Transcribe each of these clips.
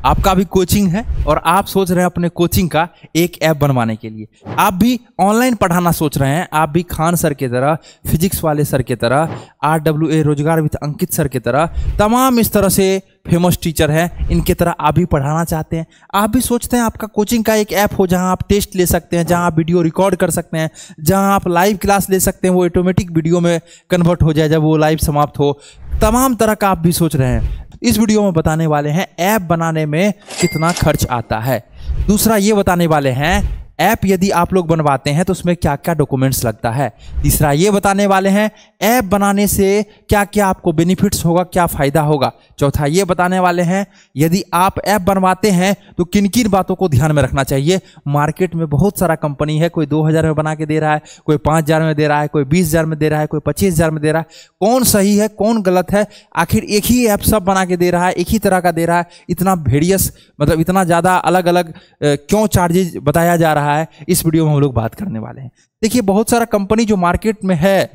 आपका भी कोचिंग है और आप सोच रहे हैं अपने कोचिंग का एक ऐप बनवाने के लिए। आप भी ऑनलाइन पढ़ाना सोच रहे हैं, आप भी खान सर की तरह, फिजिक्स वाले सर की तरह, RWA रोजगार विद अंकित सर की तरह, तमाम इस तरह से फेमस टीचर हैं, इनके तरह आप भी पढ़ाना चाहते हैं। आप भी सोचते हैं आपका कोचिंग का एक ऐप हो जहां आप टेस्ट ले सकते हैं, जहां आप वीडियो रिकॉर्ड कर सकते हैं, जहां आप लाइव क्लास ले सकते हैं, वो ऑटोमेटिक वीडियो में कन्वर्ट हो जाए जब वो लाइव समाप्त हो। तमाम तरह का आप भी सोच रहे हैं। इस वीडियो में बताने वाले हैं ऐप बनाने में कितना खर्च आता है। दूसरा ये बताने वाले हैं ऐप यदि आप लोग बनवाते हैं तो उसमें क्या क्या डॉक्यूमेंट्स लगता है। तीसरा ये बताने वाले हैं ऐप बनाने से क्या क्या आपको बेनिफिट्स होगा, क्या फ़ायदा होगा। चौथा ये बताने वाले हैं यदि आप ऐप बनवाते हैं तो किन किन बातों को ध्यान में रखना चाहिए। मार्केट में बहुत सारा कंपनी है, कोई 2000 में बना के दे रहा है, कोई 5000 में दे रहा है, कोई 20000 में दे रहा है, कोई 25000 में दे रहा है। कौन सही है, कौन गलत है? आखिर एक ही ऐप सब बना के दे रहा है, एक ही तरह का दे रहा है, इतना वेरियस मतलब इतना ज़्यादा अलग अलग क्यों चार्जेज बताया जा रहा है, इस वीडियो में हम लोग बात करने वाले हैं। देखिए बहुत सारा कंपनी जो मार्केट में है,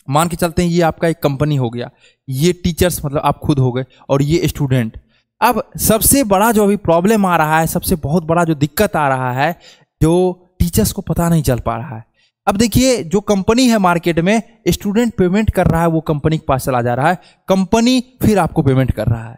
मान के चलते हैं ये आपका एक कंपनी हो गया, ये टीचर्स मतलब आप खुद हो गए और ये स्टूडेंट। अब सबसे बड़ा जो अभी प्रॉब्लम आ रहा है, सबसे बहुत बड़ा जो दिक्कत आ रहा है, जो टीचर्स को पता नहीं चल पा रहा है। अब देखिए जो कंपनी है मार्केट में, स्टूडेंट पेमेंट कर रहा है, वो कंपनी के पास चला जा रहा है, कंपनी फिर आपको पेमेंट कर रहा है।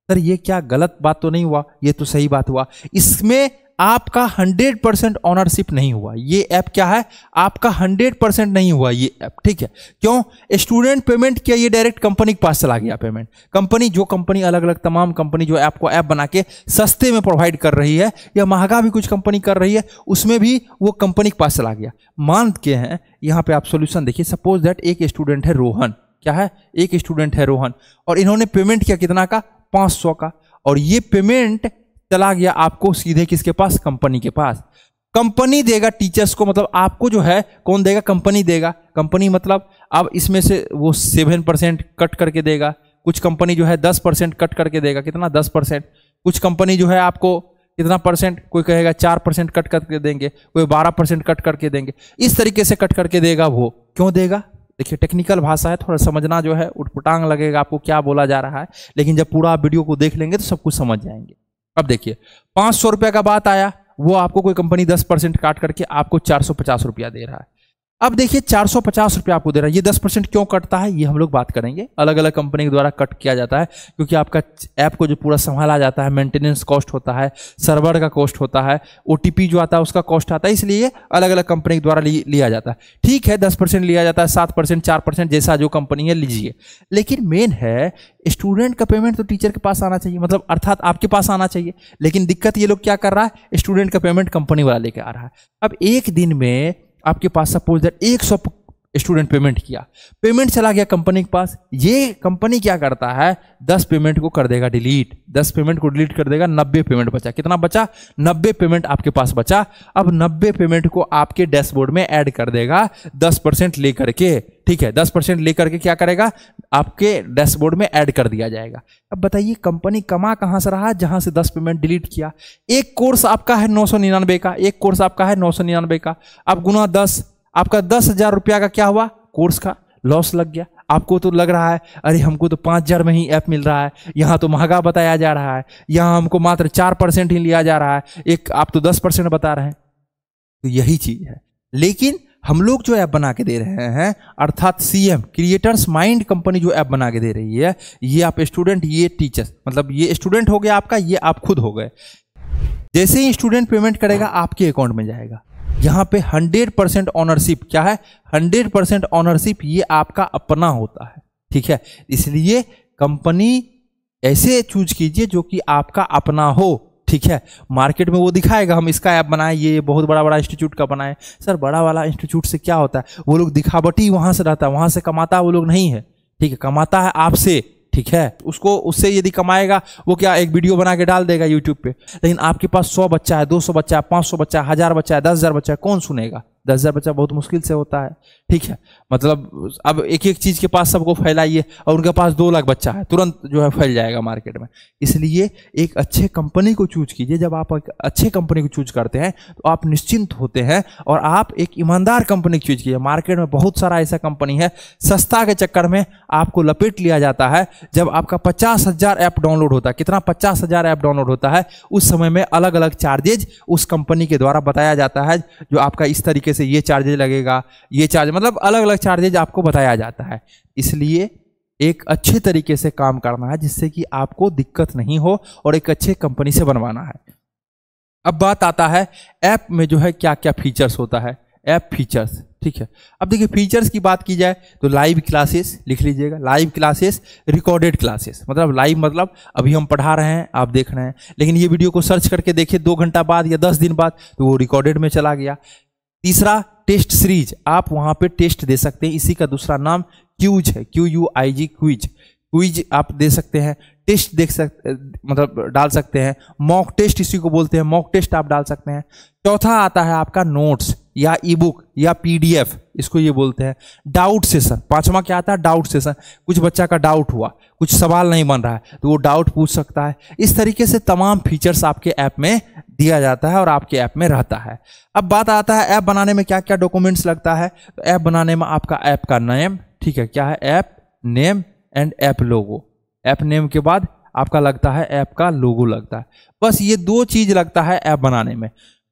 सर ये क्या गलत बात तो नहीं हुआ? ये तो सही बात हुआ। इसमें आपका 100% ऑनरशिप नहीं हुआ। ये ऐप क्या है? आपका 100% नहीं हुआ ये ऐप, ठीक है। क्यों? स्टूडेंट पेमेंट किया, ये डायरेक्ट कंपनी के पास चला गया पेमेंट। कंपनी जो कंपनी अलग अलग तमाम कंपनी जो आपको ऐप बना के सस्ते में प्रोवाइड कर रही है या महंगा भी कुछ कंपनी कर रही है, उसमें भी वो कंपनी के पास चला गया। मान के हैं यहाँ पे आप सोल्यूशन देखिए। सपोज दैट एक स्टूडेंट है रोहन, क्या है? एक स्टूडेंट है रोहन और इन्होंने पेमेंट किया कितना का? 500 का। और ये पेमेंट चला गया आपको सीधे किसके पास? कंपनी के पास। कंपनी देगा टीचर्स को, मतलब आपको जो है कौन देगा? कंपनी देगा। कंपनी मतलब अब इसमें से वो 7% कट करके देगा। कुछ कंपनी जो है 10% कट करके देगा। कितना? 10%। कुछ कंपनी जो है आपको कितना परसेंट? कोई कहेगा 4% कट करके देंगे, कोई 12% कट करके देंगे। इस तरीके से कट करके देगा। वो क्यों देगा? देखिए टेक्निकल भाषा है, थोड़ा समझना जो है उटपटांग लगेगा आपको क्या बोला जा रहा है, लेकिन जब पूरा आप वीडियो को देख लेंगे तो सब कुछ समझ जाएंगे। अब देखिए 500 रुपये का बात आया, वो आपको कोई कंपनी 10% काट करके आपको 450 रुपया दे रहा है। अब देखिए 450 रुपया आपको दे रहा है, ये 10% क्यों कटता है ये हम लोग बात करेंगे। अलग अलग कंपनी के द्वारा कट किया जाता है क्योंकि आपका ऐप को जो पूरा संभाला जाता है, मेंटेनेंस कॉस्ट होता है, सर्वर का कॉस्ट होता है, OTP जो आता है उसका कॉस्ट आता है, इसलिए अलग अलग कंपनी के द्वारा लिया जाता है। ठीक है 10% लिया जाता है, 7%, 4%, जैसा जो कंपनी है लीजिए। लेकिन मेन है स्टूडेंट का पेमेंट तो टीचर के पास आना चाहिए, मतलब अर्थात आपके पास आना चाहिए। लेकिन दिक्कत ये लोग क्या कर रहा है? स्टूडेंट का पेमेंट कंपनी वाला लेके आ रहा है। अब एक दिन में आपके पास सपोज दैट 100 स्टूडेंट पेमेंट किया, पेमेंट चला गया कंपनी के पास। ये कंपनी क्या करता है? 10 पेमेंट को कर देगा डिलीट, 10 पेमेंट को डिलीट कर देगा, 90 पेमेंट बचा। कितना बचा? 90 पेमेंट आपके पास बचा। अब 90 पेमेंट को आपके डैशबोर्ड में ऐड कर देगा 10% लेकर के, ठीक है। 10% लेकर के क्या करेगा? आपके डैशबोर्ड में ऐड कर दिया जाएगा। अब बताइए कंपनी कमा कहां से रहा? जहां से 10 पेमेंट डिलीट किया। एक कोर्स आपका है 999 का, एक कोर्स आपका है 999 का, अब गुना 10, आपका 10,000 रुपया का क्या हुआ? कोर्स का लॉस लग गया। आपको तो लग रहा है अरे हमको तो 5000 में ही ऐप मिल रहा है, यहाँ तो महंगा बताया जा रहा है, यहाँ हमको मात्र 4% ही लिया जा रहा है, एक आप तो 10% बता रहे हैं। तो यही चीज है। लेकिन हम लोग जो ऐप बना के दे रहे हैं, अर्थात CM क्रिएटर्स माइंड कंपनी जो ऐप बना के दे रही है, ये आप स्टूडेंट, ये टीचर्स, मतलब ये स्टूडेंट हो गया आपका, ये आप खुद हो गए। जैसे ही स्टूडेंट पेमेंट करेगा आपके अकाउंट में जाएगा। यहाँ पे 100% ऑनरशिप क्या है? 100% ऑनरशिप ये आपका अपना होता है, ठीक है। इसलिए कंपनी ऐसे चूज कीजिए जो कि आपका अपना हो, ठीक है। मार्केट में वो दिखाएगा हम इसका ऐप बनाए, ये बहुत बड़ा बड़ा इंस्टीट्यूट का बनाए। सर बड़ा वाला इंस्टीट्यूट से क्या होता है? वो लोग दिखावटी वहां से रहता है, वहां से कमाता वो लोग नहीं है, ठीक है। कमाता है आपसे, ठीक है। उसको उससे यदि कमाएगा वो क्या एक वीडियो बना के डाल देगा यूट्यूब पे। लेकिन आपके पास 100 बच्चा है, 200 बच्चा है, 500 बच्चा है, 1000 बच्चा है, 10,000 बच्चा है, कौन सुनेगा? 10,000 बच्चा बहुत मुश्किल से होता है, ठीक है। मतलब अब एक एक चीज के पास सबको फैलाइए और उनके पास 2 लाख बच्चा है, तुरंत जो है फैल जाएगा मार्केट में। इसलिए एक अच्छे कंपनी को चूज कीजिए। जब आप एक अच्छे कंपनी को चूज करते हैं तो आप निश्चिंत होते हैं और आप एक ईमानदार कंपनी चूज कीजिए। मार्केट में बहुत सारा ऐसा कंपनी है, सस्ता के चक्कर में आपको लपेट लिया जाता है। जब आपका 50,000 ऐप डाउनलोड होता है, कितना 50,000 ऐप डाउनलोड होता है, उस समय में अलग अलग चार्जेज उस कंपनी के द्वारा बताया जाता है, जो आपका इस तरीके से ये चार्जेज लगेगा, ये चार्ज, मतलब अलग अलग चार्जेज आपको बताया जाता है। इसलिए एक अच्छे तरीके से काम करना है जिससे कि आपको दिक्कत नहीं हो और एक अच्छे कंपनी से बनवाना है। अब बात आता है ऐप में जो है क्या क्या फीचर्स होता है, ऐप फीचर्स, ठीक है। अब देखिए फीचर्स की बात की जाए तो लाइव क्लासेस लिख लीजिएगा, लाइव क्लासेस, रिकॉर्डेड क्लासेस। मतलब लाइव मतलब अभी हम पढ़ा रहे हैं, आप देख रहे हैं, लेकिन ये वीडियो को सर्च करके देखिए 2 घंटा बाद या 10 दिन बाद तो वो रिकॉर्डेड में चला गया। तीसरा टेस्ट सीरीज, आप वहां पे टेस्ट दे सकते हैं, इसी का दूसरा नाम क्यूज है, QUIZ, क्विज, क्विज आप दे सकते हैं। टेस्ट देख सकते, मतलब डाल सकते हैं। मॉक टेस्ट इसी को बोलते हैं, मॉक टेस्ट आप डाल सकते हैं। चौथा आता है आपका नोट्स या ई बुक या PDF, इसको ये बोलते हैं। डाउट सेशन, 5वां क्या आता है, डाउट सेशन। कुछ बच्चा का डाउट हुआ, कुछ सवाल नहीं बन रहा है तो वो डाउट पूछ सकता है। इस तरीके से तमाम फीचर्स आपके ऐप में दिया जाता है और आपके ऐप में रहता है। अब बात आता है ऐप बनाने में क्या क्या डॉक्यूमेंट्स लगता है। तो ऐप बनाने में आपका ऐप का नेम, ठीक है, क्या है, app name and app logo. App name के बाद आपका लगता है ऐप का लोगो लगता है। बस ये 2 चीज लगता है ऐप बनाने में।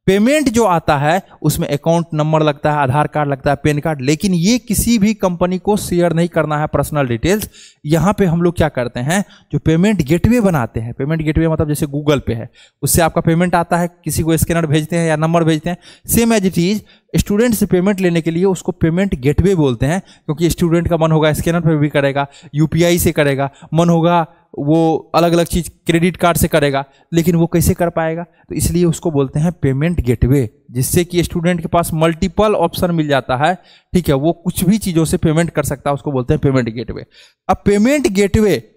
पेमेंट जो आता है उसमें अकाउंट नंबर लगता है, आधार कार्ड लगता है, पैन कार्ड, लेकिन ये किसी भी कंपनी को शेयर नहीं करना है पर्सनल डिटेल्स। यहाँ पे हम लोग क्या करते हैं, जो पेमेंट गेटवे बनाते हैं, पेमेंट गेटवे मतलब जैसे गूगल पे है, उससे आपका पेमेंट आता है, किसी को स्कैनर भेजते हैं या नंबर भेजते हैं, same as it is student से पेमेंट लेने के लिए उसको पेमेंट गेटवे बोलते हैं। क्योंकि स्टूडेंट का मन होगा स्कैनर पे भी करेगा, UPI से करेगा, मन होगा वो अलग अलग चीज क्रेडिट कार्ड से करेगा, लेकिन वो कैसे कर पाएगा, तो इसलिए उसको बोलते हैं पेमेंट गेटवे, जिससे कि स्टूडेंट के पास मल्टीपल ऑप्शन मिल जाता है, ठीक है, वो कुछ भी चीजों से पेमेंट कर सकता है, उसको बोलते हैं पेमेंट गेटवे। अब पेमेंट गेटवे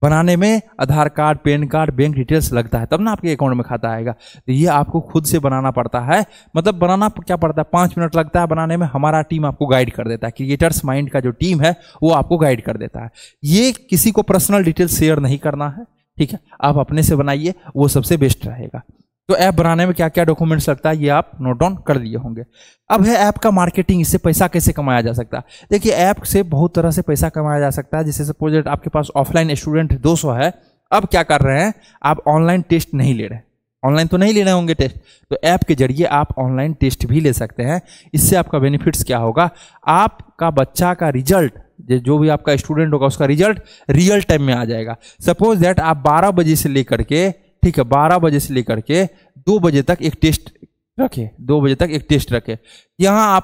बनाने में Aadhaar card, PAN card, bank details लगता है, तब ना आपके अकाउंट में खाता आएगा। तो ये आपको खुद से बनाना पड़ता है। मतलब बनाना क्या पड़ता है, 5 मिनट लगता है बनाने में, हमारा टीम आपको गाइड कर देता है। क्रिएटर्स माइंड का जो टीम है वो आपको गाइड कर देता है। ये किसी को पर्सनल डिटेल्स शेयर नहीं करना है, ठीक है, आप अपने से बनाइए, वो सबसे बेस्ट रहेगा। तो ऐप बनाने में क्या क्या डॉक्यूमेंट्स लगता है ये आप नोट डाउन कर लिए होंगे। अब है ऐप का मार्केटिंग, इससे पैसा कैसे कमाया जा सकता है। देखिए ऐप से बहुत तरह से पैसा कमाया जा सकता है। जैसे सपोज आपके पास ऑफलाइन स्टूडेंट 200 है, अब क्या कर रहे हैं, आप ऑनलाइन टेस्ट नहीं ले रहे, ऑनलाइन तो नहीं ले रहे होंगे टेस्ट, तो ऐप के जरिए आप ऑनलाइन टेस्ट भी ले सकते हैं। इससे आपका बेनिफिट्स क्या होगा, आपका बच्चा का रिजल्ट, जो भी आपका स्टूडेंट होगा उसका रिजल्ट रियल टाइम में आ जाएगा। सपोज दैट आप 12 बजे से लेकर के, ठीक है, 12 बजे से लेकर के 2 बजे तक एक टेस्ट रखे, 2 बजे तक एक टेस्ट रखे। यहाँ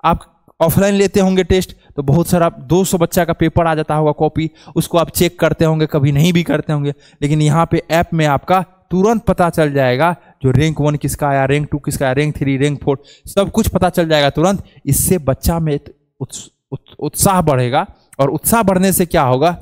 आप ऑफलाइन लेते होंगे टेस्ट तो बहुत सारा 200 बच्चा का पेपर आ जाता होगा कॉपी, उसको आप चेक करते होंगे, कभी नहीं भी करते होंगे, लेकिन यहाँ पे ऐप में आपका तुरंत पता चल जाएगा जो रैंक 1 किसका आया, रैंक 2 किसका आया, रैंक 3, रैंक 4, सब कुछ पता चल जाएगा तुरंत। इससे बच्चा में उत्साह बढ़ेगा, और उत्साह बढ़ने से क्या होगा,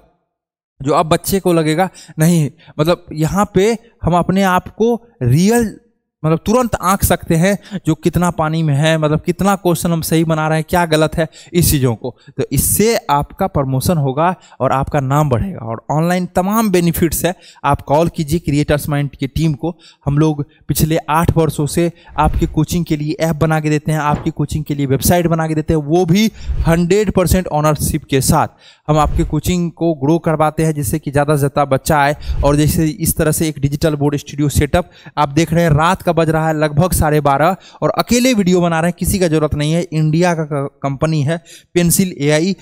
जो अब बच्चे को लगेगा नहीं, मतलब यहाँ पे हम अपने आप को रियल, मतलब तुरंत आंक सकते हैं जो कितना पानी में है, मतलब कितना क्वेश्चन हम सही बना रहे हैं, क्या गलत है, इस चीज़ों को। तो इससे आपका प्रमोशन होगा और आपका नाम बढ़ेगा, और ऑनलाइन तमाम बेनिफिट्स है। आप कॉल कीजिए क्रिएटर्स माइंड की टीम को। हम लोग पिछले 8 वर्षों से आपकी कोचिंग के लिए ऐप बना के देते हैं, आपकी कोचिंग के लिए वेबसाइट बना के देते हैं, वो भी 100% ऑनरशिप के साथ। हम आपके कोचिंग को ग्रो करवाते हैं जिससे कि ज़्यादा से ज़्यादा बच्चा आए। और जैसे इस तरह से एक डिजिटल बोर्ड स्टूडियो सेटअप आप देख रहे हैं, रात का बज रहा है लगभग 12:30 और अकेले वीडियो बना रहे हैं, किसी का जरूरत नहीं है। इंडिया का कंपनी है पेंसिल AI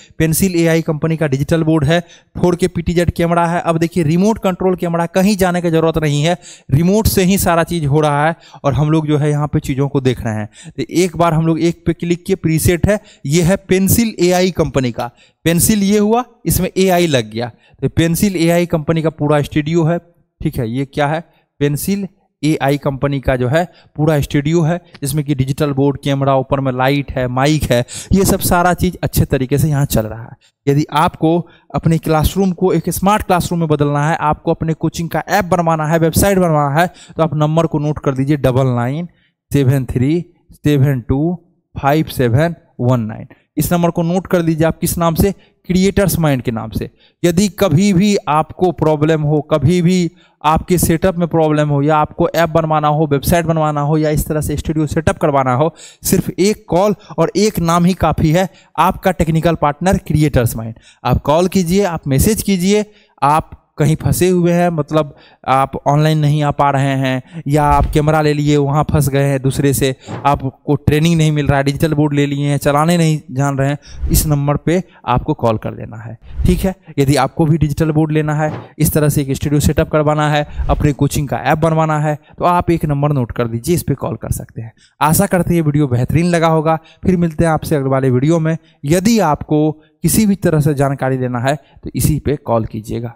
कंपनी का डिजिटल बोर्ड है, 4K PTZ कैमरा है। अब देखिए रिमोट कंट्रोल कैमरा, कहीं जाने की जरूरत नहीं है, रिमोट से ही सारा चीज हो रहा है और हम लोग जो है यहाँ पे चीजों को देख रहे हैं। तो एक बार हम लोग एक पे क्लिक किए, प्रीसेट है, ये है पेंसिल AI कंपनी का। पेंसिल ये हुआ, इसमें AI लग गया, तो पेंसिल AI कंपनी का पूरा स्टूडियो है, ठीक है। ये क्या है, पेंसिल AI कंपनी का जो है पूरा स्टूडियो है, जिसमें कि डिजिटल बोर्ड, कैमरा, ऊपर में लाइट है, माइक है, ये सब सारा चीज अच्छे तरीके से यहाँ चल रहा है। यदि आपको अपने क्लासरूम को एक स्मार्ट क्लासरूम में बदलना है, आपको अपने कोचिंग का ऐप बनवाना है, वेबसाइट बनवाना है, तो आप नंबर को नोट कर दीजिए 997372 5719। इस नंबर को नोट कर लीजिए आप किस नाम से, क्रिएटर्स माइंड के नाम से। यदि कभी भी आपको प्रॉब्लम हो, कभी भी आपके सेटअप में प्रॉब्लम हो, या आपको ऐप बनवाना हो, वेबसाइट बनवाना हो, या इस तरह से स्टूडियो सेटअप करवाना हो, सिर्फ एक कॉल और एक नाम ही काफ़ी है, आपका टेक्निकल पार्टनर क्रिएटर्स माइंड। आप कॉल कीजिए, आप मैसेज कीजिए, आप कहीं फंसे हुए हैं, मतलब आप ऑनलाइन नहीं आ पा रहे हैं, या आप कैमरा ले लिए वहाँ फंस गए हैं दूसरे से, आपको ट्रेनिंग नहीं मिल रहा है, डिजिटल बोर्ड ले लिए हैं, चलाने नहीं जान रहे हैं, इस नंबर पे आपको कॉल कर लेना है, ठीक है। यदि आपको भी डिजिटल बोर्ड लेना है, इस तरह से एक स्टूडियो सेटअप करवाना है, अपने कोचिंग का ऐप बनवाना है, तो आप एक नंबर नोट कर दीजिए, इस पर कॉल कर सकते हैं। आशा करते हैं ये वीडियो बेहतरीन लगा होगा। फिर मिलते हैं आपसे अगले वाले वीडियो में। यदि आपको किसी भी तरह से जानकारी लेना है तो इसी पे कॉल कीजिएगा।